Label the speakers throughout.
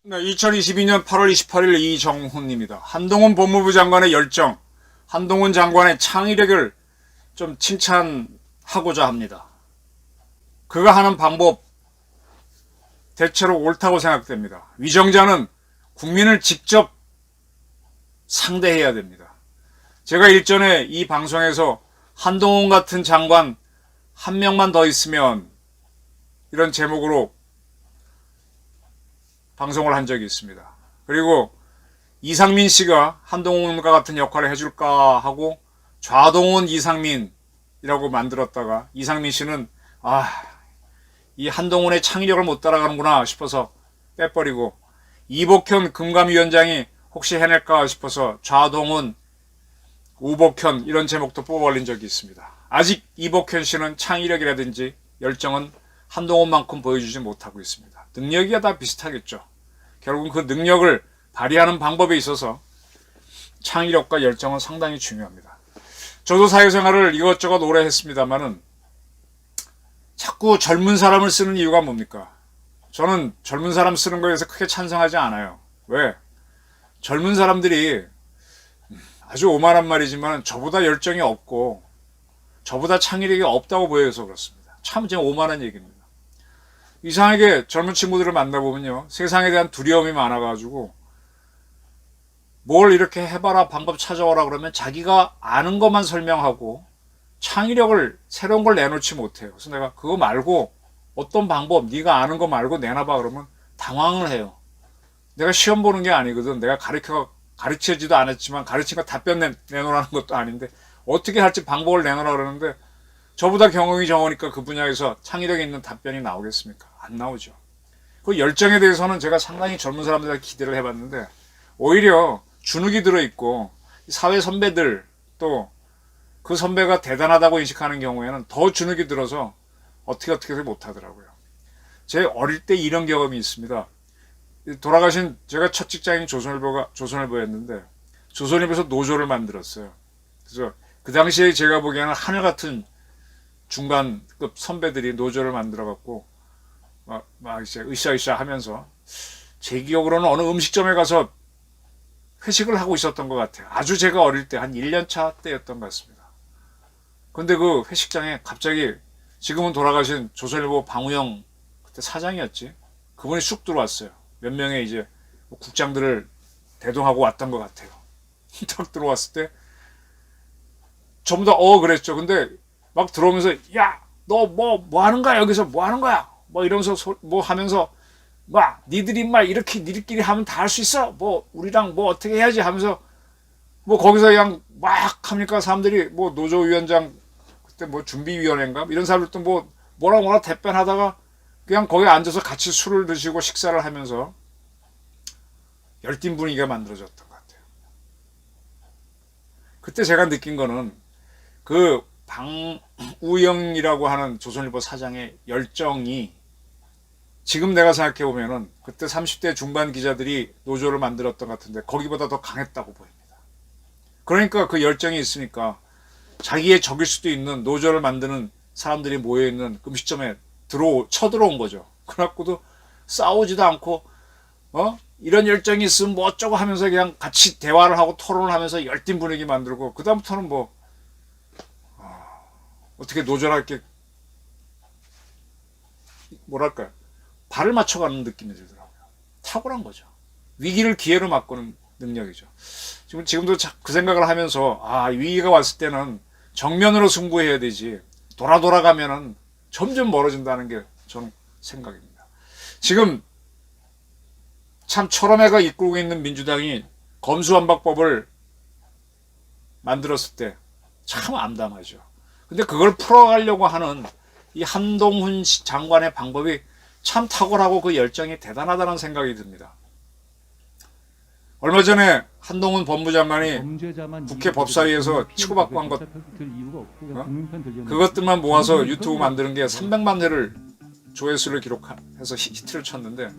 Speaker 1: 네, 2022년 8월 28일 이정훈입니다. 한동훈 법무부 장관의 열정, 한동훈 장관의 창의력을 좀 칭찬하고자 합니다. 그가 하는 방법 대체로 옳다고 생각됩니다. 위정자는 국민을 직접 상대해야 됩니다. 제가 일전에 이 방송에서 한동훈 같은 장관 한 명만 더 있으면 이런 제목으로 방송을 한 적이 있습니다. 그리고 이상민 씨가 한동훈과 같은 역할을 해줄까 하고 좌동훈 이상민이라고 만들었다가 이상민 씨는 이 한동훈의 창의력을 못 따라가는구나 싶어서 빼버리고 이복현 금감위원장이 혹시 해낼까 싶어서 좌동훈, 우복현 이런 제목도 뽑아 올린 적이 있습니다. 아직 이복현 씨는 창의력이라든지 열정은 한동훈만큼 보여주지 못하고 있습니다. 능력이 다 비슷하겠죠. 결국은 그 능력을 발휘하는 방법에 있어서 창의력과 열정은 상당히 중요합니다. 저도 사회생활을 이것저것 오래 했습니다만은 자꾸 젊은 사람을 쓰는 이유가 뭡니까? 저는 젊은 사람 쓰는 거에 대해서 크게 찬성하지 않아요. 왜? 젊은 사람들이 아주 오만한 말이지만 저보다 열정이 없고 저보다 창의력이 없다고 보여서 그렇습니다. 참 제가 오만한 얘기입니다. 이상하게 젊은 친구들을 만나보면요. 세상에 대한 두려움이 많아가지고 뭘 이렇게 해봐라 방법 찾아오라 그러면 자기가 아는 것만 설명하고 창의력을 새로운 걸 내놓지 못해요. 그래서 내가 그거 말고 어떤 방법 네가 아는 거 말고 내놔봐 그러면 당황을 해요. 내가 시험 보는 게 아니거든. 내가 가르치지도 않았지만 가르친 거 답변 내놓으라는 것도 아닌데 어떻게 할지 방법을 내놓으라 그러는데 저보다 경험이 적으니까 그 분야에서 창의력이 있는 답변이 나오겠습니까? 안 나오죠. 그 열정에 대해서는 제가 상당히 젊은 사람들한테 기대를 해봤는데 오히려 주눅이 들어있고 사회 선배들 또 그 선배가 대단하다고 인식하는 경우에는 더 주눅이 들어서 어떻게 못하더라고요. 제 어릴 때 이런 경험이 있습니다. 돌아가신 제가 첫 직장인 조선일보였는데 조선일보에서 노조를 만들었어요. 그래서 그 당시에 제가 보기에는 하늘 같은 중간급 선배들이 노조를 만들어갖고 막 이제 으쌰으쌰 하면서 제 기억으로는 어느 음식점에 가서 회식을 하고 있었던 것 같아요. 아주 제가 어릴 때 한 1년차 때였던 것 같습니다. 근데 그 회식장에 갑자기 지금은 돌아가신 조선일보 방우영 그때 사장이었지. 그분이 쑥 들어왔어요. 몇 명의 이제 국장들을 대동하고 왔던 것 같아요. 딱 들어왔을 때 전부 다 그랬죠. 근데 막 들어오면서 야, 너 뭐 하는 거야? 여기서 뭐 하는 거야? 뭐 이러면서 뭐 하면서 막 니들이 말 이렇게 니들끼리 하면 다 할 수 있어? 뭐 우리랑 뭐 어떻게 해야지 하면서 뭐 거기서 그냥 막 하니까 사람들이 뭐 노조위원장 그때 뭐 준비위원회인가 이런 사람들도 뭐라 대변하다가 그냥 거기 앉아서 같이 술을 드시고 식사를 하면서 열띤 분위기가 만들어졌던 것 같아요. 그때 제가 느낀 거는 그 방우영이라고 하는 조선일보 사장의 열정이 지금 내가 생각해 보면은 그때 30대 중반 기자들이 노조를 만들었던 것 같은데 거기보다 더 강했다고 보입니다. 그러니까 그 열정이 있으니까 자기의 적일 수도 있는 노조를 만드는 사람들이 모여있는 음식점에 쳐들어온 거죠. 그래갖고도 싸우지도 않고 이런 열정이 있으면 뭐 어쩌고 하면서 그냥 같이 대화를 하고 토론을 하면서 열띤 분위기 만들고 그 다음부터는 어떻게 노조라 이렇게 뭐랄까요 발을 맞춰가는 느낌이 들더라고요. 탁월한 거죠. 위기를 기회로 바꾸는 능력이죠. 지금도 그 생각을 하면서 위기가 왔을 때는 정면으로 승부해야 되지 돌아가면은 점점 멀어진다는 게 저는 생각입니다. 지금 참 철험해가 이끌고 있는 민주당이 검수완박법을 만들었을 때 참 암담하죠. 근데 그걸 풀어가려고 하는 이 한동훈 장관의 방법이 참 탁월하고 그 열정이 대단하다는 생각이 듭니다. 얼마 전에 한동훈 법무장관이 국회 법사위에서 치고받고 한 것, 그것들만 모아서 유튜브 만드는 게 300만 회를 조회수를 기록해서 히트를 쳤는데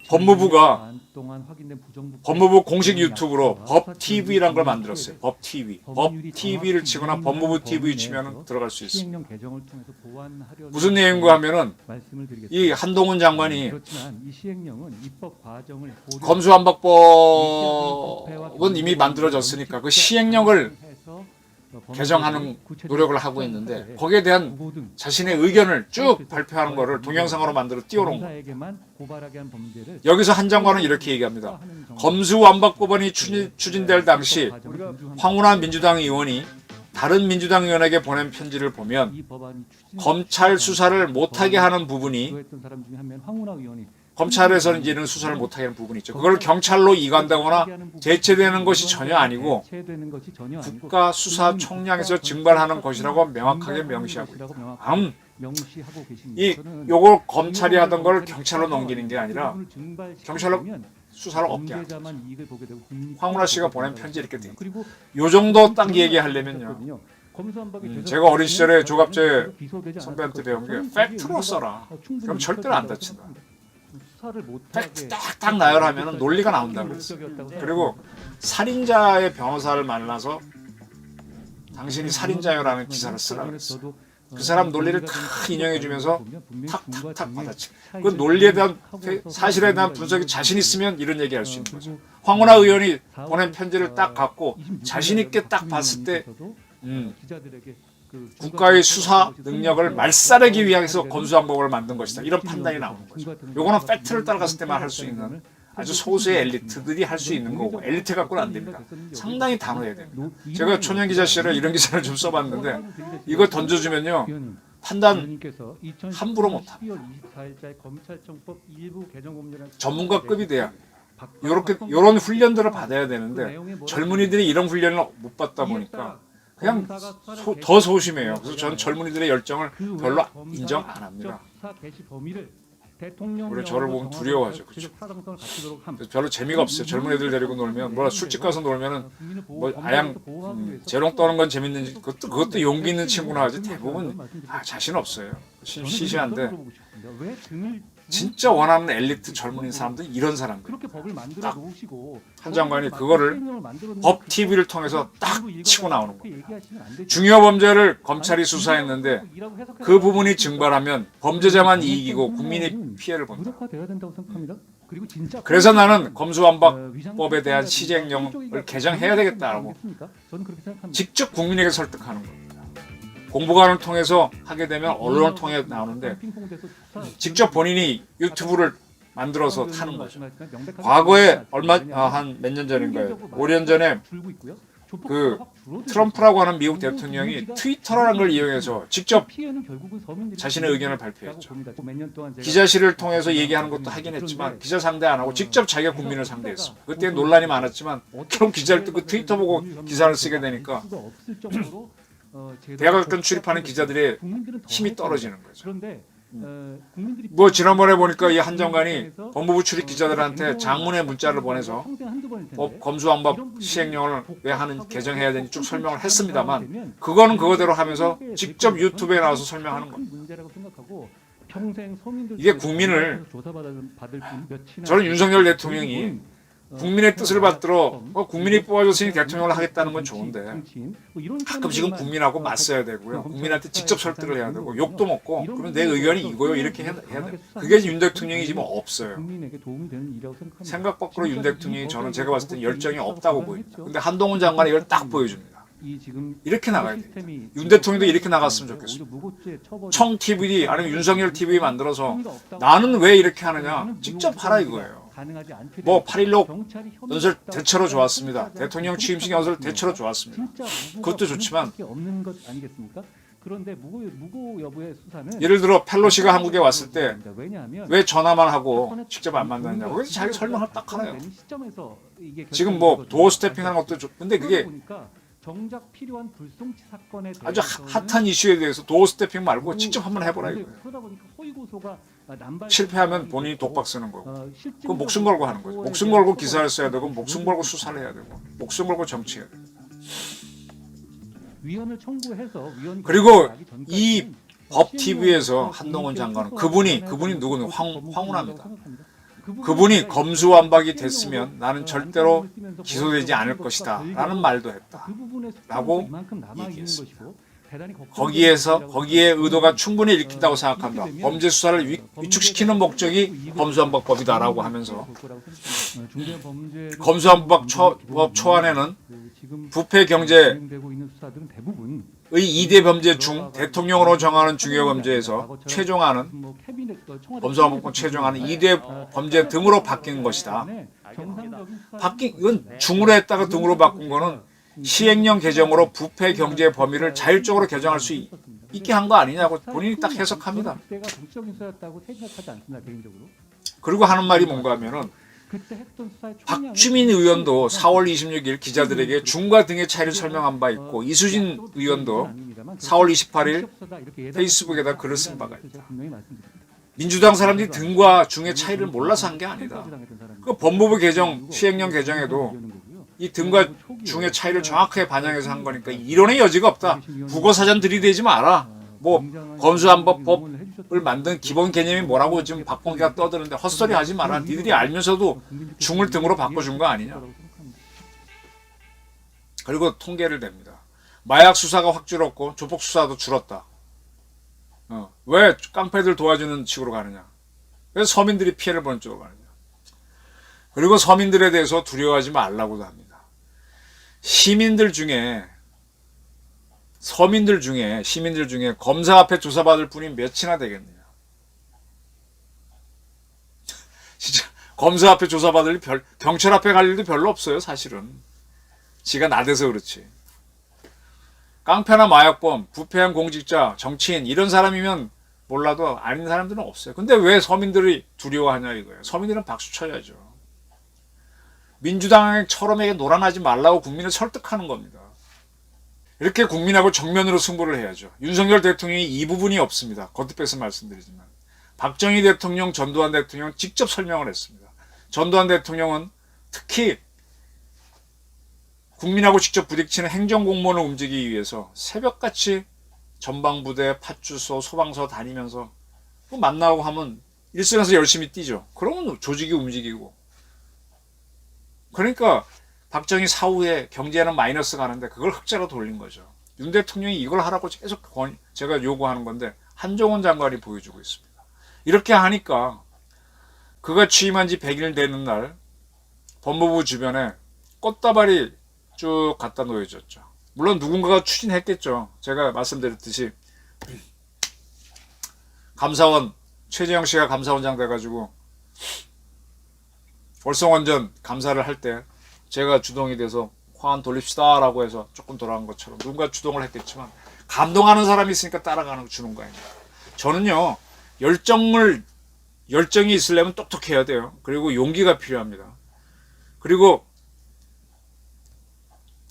Speaker 1: 법무부가
Speaker 2: 동안 확인된 부정부패,
Speaker 1: 법무부 공식 유튜브로 법TV라는 걸 만들었어요. 법TV. 법TV를 치거나 법무부 TV 치면 들어갈 수 있습니다.
Speaker 2: 시행령 개정을 통해서 보완하려는
Speaker 1: 무슨 내용인가 하면은
Speaker 2: 말씀을 드리겠습니다.
Speaker 1: 이 한동훈 장관이
Speaker 2: 그렇지만 이 시행령은 입법 과정을 고려-
Speaker 1: 검수완박법은 이미 만들어졌으니까 그 시행령을
Speaker 2: 해서
Speaker 1: 개정하는 노력을 하고 있는데
Speaker 2: 하되
Speaker 1: 거기에 대한
Speaker 2: 부고 등
Speaker 1: 자신의 의견을 쭉 발표하는 거를 동영상으로 만들어 띄워놓은 거예요.
Speaker 2: 검사에게만 고발하게 한 범죄를
Speaker 1: 여기서 한 장관은 이렇게 얘기합니다. 검수완박법안이 추진될 당시 황운하 민주당 의원이 다른 민주당 의원에게 보낸 편지를 보면
Speaker 2: 이 법안이
Speaker 1: 검찰 수사를 못하게 하는 부분이
Speaker 2: 주도했던 사람 중에 한 명 황운하 의원이
Speaker 1: 검찰에서는 이제는 수사를 못하게 하는 부분이 있죠. 그걸 경찰로 이관되거나 대체되는 것이 전혀 아니고
Speaker 2: 대체되는 것이 전혀 아니고
Speaker 1: 국가수사총량에서 증발하는 것이라고 명확하게 명시하고 있다. 다음
Speaker 2: 명시하고 계십니다.
Speaker 1: 이
Speaker 2: 저는
Speaker 1: 요걸 검찰이 하던 걸 경찰로 넘기는 게 아니라
Speaker 2: 그 부분을 증발시키면
Speaker 1: 경찰로 수사를 없게 하는 거죠.
Speaker 2: 범죄자만 이익을 보게 되고 국민이
Speaker 1: 황운하 씨가
Speaker 2: 피해를
Speaker 1: 보낸
Speaker 2: 보게
Speaker 1: 편지 이렇게 돼
Speaker 2: 됩니다. 그리고
Speaker 1: 요 정도 딱 얘기하려면요. 제가 어린 시절에 조갑재 선배한테 배운 게 팩트로 써라. 그럼 절대로 안 다친다. 팩트 딱딱 나열하면 논리가 나온다 그랬어요. 그리고 살인자의 변호사를 만나서 당신이 살인자요라는 기사를 쓰라 그랬어요. 그 사람 논리를 다 인용해주면서 탁탁탁 받아치. 그 논리에 대한 사실에 대한 분석이 자신 있으면 이런 얘기 할 수 있는 거죠. 황운하 의원이 보낸 편지를 딱 갖고 자신 있게 딱 봤을 때 국가의 수사 능력을 말살하기 위해서 검수완박을 만든 것이다. 이런 판단이 나오는 거죠. 요거는 팩트를 따라갔을 때만 할 수 있는 아주 소수의 엘리트들이 할 수 있는 거고 엘리트 갖고는 안 됩니다. 상당히 단호해야 됩니다. 제가 초년 기자 시절에 이런 기사를 좀 써봤는데 이거 던져주면요. 판단 함부로 못합니다. 전문가급이 돼야 요런 훈련들을 받아야 되는데 젊은이들이 이런 훈련을 못 받다 보니까 그냥 더 소심해요. 그래서 저는 젊은이들의 열정을 별로 인정 안 합니다. 오히려 저를 보면 두려워하죠. 그렇죠. 별로 재미가 없어요. 젊은 애들 데리고 놀면 뭐라 술집 가서 놀면은 뭐 아양 재롱 떠는 건 재밌는지 그것도 용기 있는 친구나 하지 대부분 자신 없어요. 시시한데 진짜 원하는 엘리트 젊은이 사람들은 이런 사람들. 딱 한 장관이 그거를 법 TV를 통해서 딱 치고 나오는 거예요. 중요 범죄를 검찰이 수사했는데 그 부분이 증발하면 범죄자만 이익이고 국민이 피해를 본다. 그래서 나는 검수완박법에 대한 시행령을 개정해야 되겠다라고 직접 국민에게 설득하는 겁니다. 공보관을 통해서 하게 되면 언론을 통해 나오는데 직접 본인이 유튜브를 만들어서 타는 거죠. 과거에 한 몇 년 전인가요? 5년 전에 그 트럼프라고 하는 미국 대통령이 트위터라는 걸 이용해서 직접 자신의 의견을 발표했죠. 기자실을 통해서 얘기하는 것도 하긴 했지만 기자 상대 안 하고 직접 자기가 국민을 상대했습니다. 그때 논란이 많았지만 그럼 기자를 그 트위터 보고 기사를 쓰게 되니까 대학학교 출입하는 기자들의 힘이 떨어지는 거죠. 뭐 지난번에 보니까 이 한 장관이 법무부 출입 기자들한테 장문의 문자를 보내서 검수완박 시행령을 왜 하는 개정해야 되는지 쭉 설명을 했습니다만 그거는 그거대로 하면서 직접 유튜브에 나와서 설명하는 겁니다. 이게 국민을 저는 윤석열 대통령이 국민의 뜻을 받들어 국민이 뽑아줬으니 대통령을 하겠다는 건 좋은데 가끔씩은 국민하고 맞서야 되고요. 국민한테 직접 설득을 해야 되고 욕도 먹고 그러면 내 의견이 이거요 이렇게 해야 돼. 그게 윤 대통령이 지금 없어요. 생각 밖으로 윤 대통령이 저는 제가 봤을 때 열정이 없다고 보입니다. 근데 한동훈 장관이 이걸 딱 보여줍니다. 이렇게 나가야 됩니다. 윤 대통령도 이렇게 나갔으면 좋겠습니다. 청 TV 아니면 윤석열 TV 만들어서 나는 왜 이렇게 하느냐 직접 하라 이거예요. 뭐 8.16 연설 대체로 좋았습니다. 대통령 취임식 연설 대체로 좋았습니다. 그것도 좋지만 예를 들어 펠로시가 한국에 왔을 때 왜 전화만 하고 직접 안 만나느냐고 그래서 자기 설명을 딱 하나요. 지금 뭐 도어 스태핑하는 것도 좋은데 그게 아주 핫한 이슈에 대해서 도어 스태핑 말고 직접 한번 해보라 이거예요. 실패하면 본인이 독박 쓰는 거고 그 목숨 걸고 하는 거죠. 목숨 걸고 기사를 써야 되고 목숨 걸고 수사를 해야 되고 목숨 걸고 정치해야 되고 그리고 이 법 TV에서 한동훈 장관은 그분이 누구는 황운하입니다. 그분이 검수완박이 됐으면 나는 절대로 기소되지 않을 것이다 라는 말도 했다 라고 얘기했습니다. 거기에 의도가 충분히 읽힌다고 생각한다. 범죄 수사를 위축시키는 목적이 검수완박법이다라고 하면서 검수완박법 초안에는 부패 경제의 2대 범죄 중 대통령으로 정하는 중요 범죄에서 최종안은 검수완박법 최종안은 2대 범죄 등으로 바뀐 것이다. 이건 중으로 했다가 등으로 바꾼 거는 시행령 개정으로 부패 경제 범위를 자율적으로 개정할 수 있게 한 거 아니냐고 본인이 딱 해석합니다. 그리고 하는 말이 뭔가 하면은 박주민 의원도 4월 26일 기자들에게 중과 등의 차이를 설명한 바 있고 이수진 의원도 4월 28일 페이스북에다 글을 쓴 바가 있다. 민주당 사람들이 등과 중의 차이를 몰라서 한 게 아니다. 그 법무부 개정, 시행령 개정에도 이 등과 중의 차이를 정확하게 반영해서 한 거니까 이론의 여지가 없다. 국어사전 들이대지 마라. 뭐 검수완박법을 만든 기본 개념이 뭐라고 지금 박범계가 떠드는데 헛소리 하지 마라. 니들이 알면서도 중을 등으로 바꿔준 거 아니냐. 그리고 통계를 댑니다. 마약 수사가 확 줄었고 조폭 수사도 줄었다. 왜 깡패들 도와주는 식으로 가느냐. 왜 서민들이 피해를 보는 쪽으로 가느냐. 그리고 서민들에 대해서 두려워하지 말라고도 합니다. 시민들 중에 검사 앞에 조사받을 분이 몇이나 되겠느냐. 진짜 검사 앞에 조사받을 일 경찰 앞에 갈 일도 별로 없어요. 사실은 지가 나대서 그렇지. 깡패나 마약범, 부패한 공직자, 정치인 이런 사람이면 몰라도 아닌 사람들은 없어요. 근데 왜 서민들이 두려워하냐 이거예요. 서민들은 박수 쳐야죠. 민주당처럼에게 놀아나지 말라고 국민을 설득하는 겁니다. 이렇게 국민하고 정면으로 승부를 해야죠. 윤석열 대통령이 이 부분이 없습니다. 거듭해서 말씀드리지만 박정희 대통령, 전두환 대통령 직접 설명을 했습니다. 전두환 대통령은 특히 국민하고 직접 부딪히는 행정공무원을 움직이기 위해서 새벽같이 전방부대, 파출소, 소방서 다니면서 만나고 하면 일선에서 열심히 뛰죠. 그러면 조직이 움직이고. 그러니까 박정희 사후에 경제는 마이너스 가는데 그걸 흑자로 돌린 거죠. 윤 대통령이 이걸 하라고 계속 제가 요구하는 건데 한종훈 장관이 보여주고 있습니다. 이렇게 하니까 그가 취임한 지 100일 되는 날 법무부 주변에 꽃다발이 쭉 갖다 놓여졌죠. 물론 누군가가 추진했겠죠. 제가 말씀드렸듯이 감사원 최재형 씨가 감사원장 돼가지고 월성원전 감사를 할 때 제가 주동이 돼서 화환 돌립시다 라고 해서 조금 돌아간 것처럼 누군가 주동을 했겠지만 감동하는 사람이 있으니까 따라가는 주는 거 아닙니까? 저는요 열정이 있으려면 똑똑해야 돼요. 그리고 용기가 필요합니다. 그리고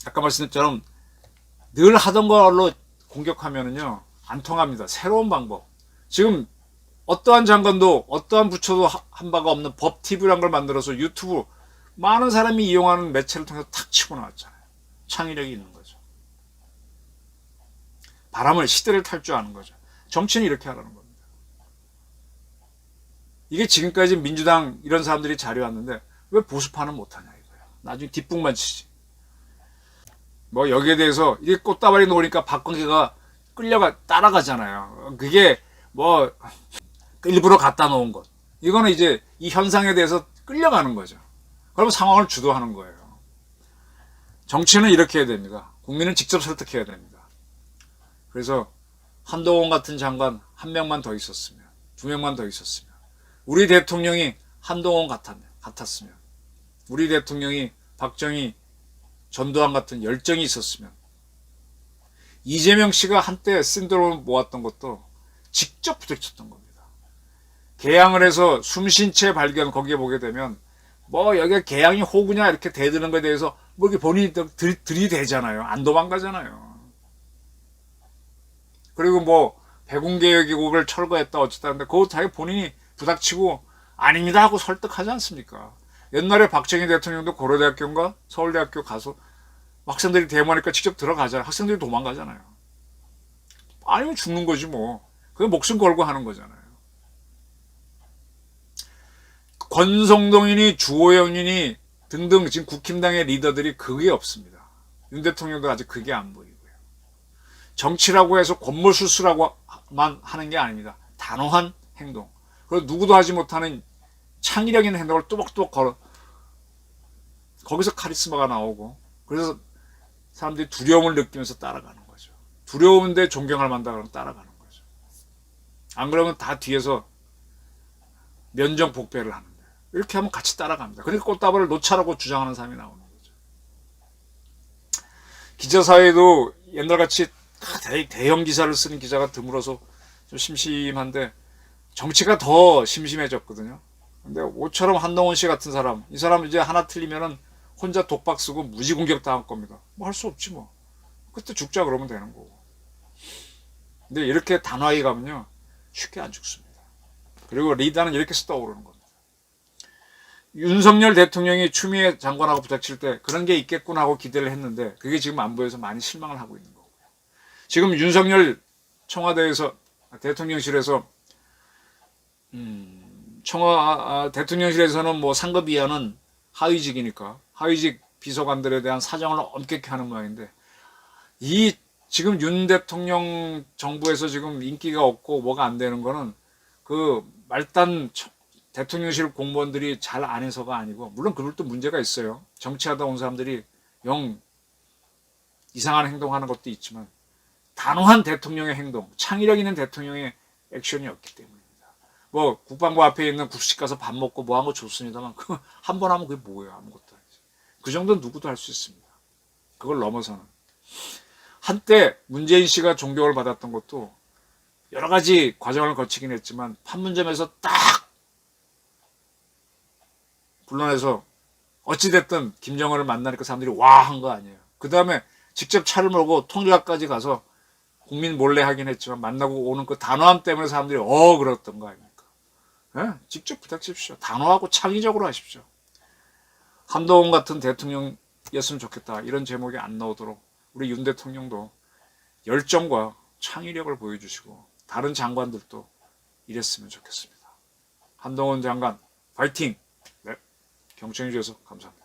Speaker 1: 아까 말씀드렸처럼 늘 하던 걸로 공격하면은요 안 통합니다. 새로운 방법. 지금 어떠한 장관도 어떠한 부처도 한 바가 없는 법 TV란 걸 만들어서 유튜브 많은 사람이 이용하는 매체를 통해서 탁 치고 나왔잖아요. 창의력이 있는 거죠. 시대를 탈 줄 아는 거죠. 정치는 이렇게 하라는 겁니다. 이게 지금까지 민주당 이런 사람들이 잘해왔는데 왜 보수파는 못하냐 이거예요. 나중에 뒷북만 치지. 뭐 여기에 대해서 이게 꽃다발이 놓으니까 박근혜가 따라가잖아요. 그게 뭐 일부러 갖다 놓은 것. 이거는 이제 이 현상에 대해서 끌려가는 거죠. 그러면 상황을 주도하는 거예요. 정치는 이렇게 해야 됩니다. 국민을 직접 설득해야 됩니다. 그래서 한동훈 같은 장관 한 명만 더 있었으면, 두 명만 더 있었으면, 우리 대통령이 한동훈 같았으면, 우리 대통령이 박정희, 전두환 같은 열정이 있었으면, 이재명 씨가 한때 신드롬을 모았던 것도 직접 부딪혔던 겁니다. 개항을 해서 숨쉰 채 발견 거기에 보게 되면 뭐 여기가 개항이 호구냐 이렇게 대드는 거에 대해서 뭐 이렇게 본인이 들이대잖아요. 안 도망가잖아요. 그리고 뭐 배군개혁을 철거했다 어쨌다는데 그거 자기 본인이 부닥치고 아닙니다 하고 설득하지 않습니까? 옛날에 박정희 대통령도 고려대학교인가 서울대학교 가서 학생들이 데모하니까 직접 들어가잖아요. 학생들이 도망가잖아요. 아니면 죽는 거지 뭐. 그게 목숨 걸고 하는 거잖아요. 권성동이니 주호영이니 등등 지금 국힘당의 리더들이 그게 없습니다. 윤 대통령도 아직 그게 안 보이고요. 정치라고 해서 권모술수라고만 하는 게 아닙니다. 단호한 행동. 그리고 누구도 하지 못하는 창의력 있는 행동을 뚜벅뚜벅 걸어. 거기서 카리스마가 나오고, 그래서 사람들이 두려움을 느끼면서 따라가는 거죠. 두려운데 존경할 만다 그러면 따라가는 거죠. 안 그러면 다 뒤에서 면정복배를 하는 거예요. 이렇게 하면 같이 따라갑니다. 그러니까 꽃다발을 놓자라고 주장하는 사람이 나오는 거죠. 기자사회도 옛날같이 대형 기사를 쓰는 기자가 드물어서 좀 심심한데 정치가 더 심심해졌거든요. 근데 모처럼 한동훈 씨 같은 사람, 이 사람 이제 하나 틀리면은 혼자 독박 쓰고 무지 공격 당할 겁니다. 뭐 할 수 없지 뭐. 그때 죽자 그러면 되는 거고. 근데 이렇게 단호하게 가면요 쉽게 안 죽습니다. 그리고 리더는 이렇게 해서 떠오르는 겁니다. 윤석열 대통령이 추미애 장관하고 부닥칠 때 그런 게 있겠구나 하고 기대를 했는데 그게 지금 안 보여서 많이 실망을 하고 있는 거고요. 지금 윤석열 청와대에서 대통령실에서 대통령실에서는 뭐 상급 이하는 하위직이니까 하위직 비서관들에 대한 사정을 엄격히 하는 모양인데 이 지금 윤 대통령 정부에서 지금 인기가 없고 뭐가 안 되는 거는 그 말단 대통령실 공무원들이 잘 안 해서가 아니고 물론 그들도 문제가 있어요. 정치하다 온 사람들이 영 이상한 행동하는 것도 있지만 단호한 대통령의 행동, 창의력 있는 대통령의 액션이 없기 때문입니다. 뭐 국방부 앞에 있는 국수집 가서 밥 먹고 뭐 한 거 좋습니다만 그 한 번 하면 그게 뭐예요? 아무것도 아니죠. 그 정도는 누구도 할 수 있습니다. 그걸 넘어서는 한때 문재인 씨가 존경을 받았던 것도 여러 가지 과정을 거치긴 했지만 판문점에서 딱 불러내서 어찌됐든 김정은을 만나니까 사람들이 와 한 거 아니에요. 그 다음에 직접 차를 몰고 통일각까지 가서 국민 몰래 하긴 했지만 만나고 오는 그 단호함 때문에 사람들이 그랬던 거 아닙니까? 예? 직접 부탁십시오. 단호하고 창의적으로 하십시오. 한동훈 같은 대통령이었으면 좋겠다. 이런 제목이 안 나오도록 우리 윤 대통령도 열정과 창의력을 보여주시고 다른 장관들도 이랬으면 좋겠습니다. 한동훈 장관 파이팅! 네, 경청해 주셔서 감사합니다.